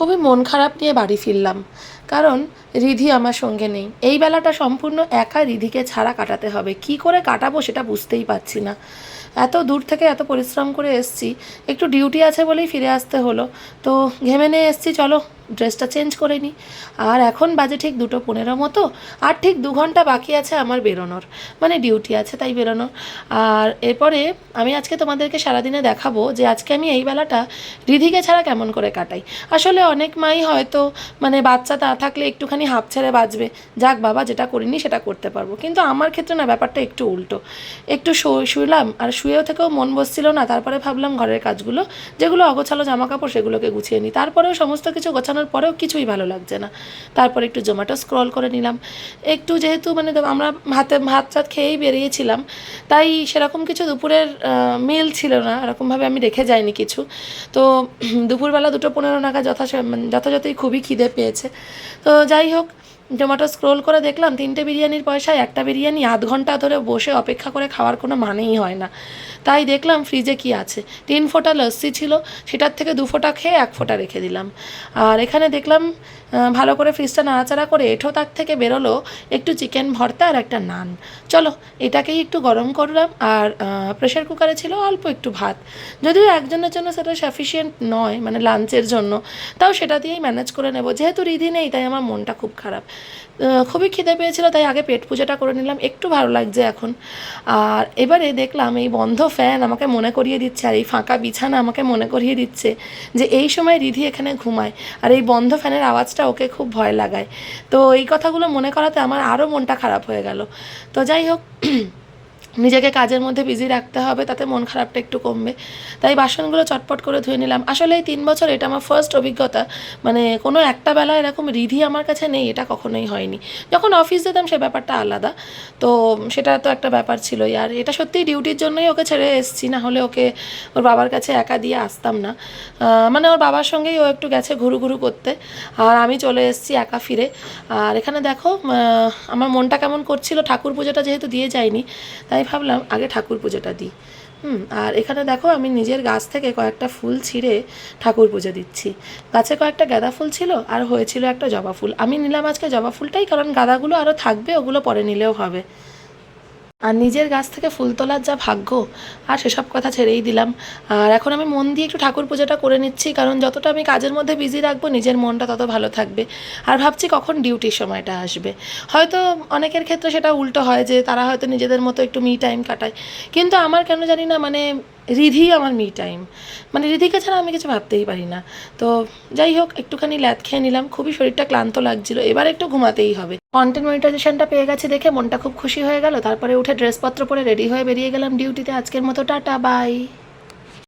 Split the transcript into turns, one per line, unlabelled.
খুবই মন খারাপ নিয়ে বাড়ি ফিরলাম, কারণ রিধি আমার সঙ্গে নেই। এই বেলাটা সম্পূর্ণ একা রিধিকে ছাড়া কাটাতে হবে। কি করে কাটাবো সেটা বুঝতেই পারছি না। এত দূর থেকে এত পরিশ্রম করে এসছি, একটু ডিউটি আছে বলেই ফিরে আসতে হলো। তো ঘেমে নিয়ে এসছি, চলো ড্রেসটা চেঞ্জ করে নিই। আর এখন বাজে ঠিক 2:15 মতো, আর ঠিক 2 ঘন্টা বাকি আছে আমার বেরোনোর, মানে ডিউটি আছে তাই বেরোনোর। আর এরপরে আমি আজকে তোমাদেরকে সারাদিনে দেখাবো যে আজকে আমি এই বেলাটা রিধিকে ছাড়া কেমন করে কাটাই। আসলে অনেক মাই হয়তো মানে বাচ্চা না থাকলে একটুখানি হাঁপ ছেড়ে বাঁচবে, যাক বাবা যেটা করিনি সেটা করতে পারবো, কিন্তু আমার ক্ষেত্রে না ব্যাপারটা একটু উল্টো। একটু শুলাম, আর শুয়েও থেকেও মন বসছিল না। তারপরে ভাবলাম ঘরের কাজগুলো যেগুলো অগোছালো জামা কাপড় সেগুলোকে গুছিয়ে নিই। তারপরেও সমস্ত কিছু গোছানোর পরেও কিছুই ভালো লাগছে না। তারপরে একটু জোম্যাটো স্ক্রল করে নিলাম। একটু যেহেতু মানে আমরা ভাত টাত খেয়েই বেরিয়েছিলাম, তাই সেরকম কিছু দুপুরের মিল ছিল না, এরকমভাবে আমি রেখে যাইনি কিছু। তো দুপুরবেলা 2:15 নাগাদ যথাযথই খুবই খিদে পেয়েছে। তো যাই হোক, জোম্যাটো স্ক্রোল করে দেখলাম 3টে বিরিয়ানির পয়সায় একটা বিরিয়ানি আধ ঘন্টা ধরে বসে অপেক্ষা করে খাওয়ার কোনো মানেই হয় না। তাই দেখলাম ফ্রিজে কি আছে, 3 ফোঁটা লস্যি ছিল, সেটার থেকে 2 ফোঁটা খেয়ে 1 ফোঁটা রেখে দিলাম। আর এখানে দেখলাম ভালো করে ফ্রিজটা নাড়াচাড়া করে এঁঠো তাক থেকে বেরোলো একটু চিকেন ভর্তা আর একটা নান। চলো এটাকেই একটু গরম করলাম। আর প্রেশার কুকারে ছিল অল্প একটু ভাত, যদিও একজনের জন্য সেটা সাফিসিয়েন্ট নয় মানে লাঞ্চের জন্য, তাও সেটা দিয়েই ম্যানেজ করে নেব। যেহেতু রিধি নেই তাই আমার মনটা খুব খারাপ, খুবই খিদে পেয়েছিল, তাই আগে পেট পুজোটা করে নিলাম, একটু ভালো লাগছে এখন। আর এবারে দেখলাম এই বন্ধ ফ্যান আমাকে মনে করিয়ে দিচ্ছে, আর এই ফাঁকা বিছানা আমাকে মনে করিয়ে দিচ্ছে যে এই সময় রিধি এখানে ঘুমায়, আর এই বন্ধ ফ্যানের আওয়াজটা ওকে খুব ভয় লাগায়। তো এই কথাগুলো মনে করাতে আমার আরও মনটা খারাপ হয়ে গেল। তো যাই হোক, নিজেকে কাজের মধ্যে বিজি রাখতে হবে, তাতে মন খারাপটা একটু কমবে। তাই বাসনগুলো চটপট করে ধুয়ে নিলাম। আসলে এই 3 বছর এটা আমার ফার্স্ট অভিজ্ঞতা, মানে কোনো একটা বেলা এরকম রিধি আমার কাছে নেই, এটা কখনোই হয়নি। যখন অফিস যেতাম সে ব্যাপারটা আলাদা, তো সেটা তো একটা ব্যাপার ছিলই। আর এটা সত্যিই ডিউটির জন্যই ওকে ছেড়ে এসেছি, না হলে ওকে ওর বাবার কাছে একা দিয়ে আসতাম না। মানে ওর বাবার সঙ্গেই ও একটু গেছে ঘুরু ঘুরু করতে, আর আমি চলে এসেছি একা ফিরে। আর এখানে দেখো আমার মনটা কেমন করছিল, ঠাকুর পুজোটা যেহেতু দিয়ে যায়নি তাই ভাবলাম আগে ঠাকুর পুজোটা দিই। আর এখানে দেখো আমি নিজের গাছ থেকে কয়েকটা ফুল ছিঁড়ে ঠাকুর পুজো দিচ্ছি। গাছে কয়েকটা গাঁদা ফুল ছিল আর হয়েছিল একটা জবা ফুল। আমি নিলাম আজকে জবা ফুলটাই, কারণ গাঁদাগুলো আরও থাকবে, ওগুলো পরে নিলেও হবে। আর নিজের গাছ থেকে ফুল তোলার যা ভাগ্য, আর সেসব কথা ছেড়েই দিলাম। আর এখন আমি মন দিয়ে একটু ঠাকুর পুজোটা করে নিচ্ছি, কারণ যতটা আমি কাজের মধ্যে বিজি রাখবো নিজের মনটা তত ভালো থাকবে। আর ভাবছি কখন ডিউটির সময়টা আসবে। হয়তো অনেকের ক্ষেত্রে সেটা উল্টো হয় যে তারা হয়তো নিজেদের মতো একটু মি টাইম কাটায়, কিন্তু আমার কেন জানি না মানে রিধি আমার মি টাইম, মানে রিধিকে ছাড়া আমি কিছু ভাবতেই পারি না। তো যাই হোক, একটুখানি ল্যাদ খেয়ে নিলাম, খুবই শরীরটা ক্লান্ত লাগছিল, এবার একটু ঘুমাতেই হবে। কন্টেন্ট মনিটাইজেশনটা পেয়ে গেছি দেখে মনটা খুব খুশি হয়ে গেল। তারপরে উঠে ড্রেসপত্র পরে রেডি হয়ে বেরিয়ে গেলাম ডিউটিতে। আজকের মতো টাটা বাই।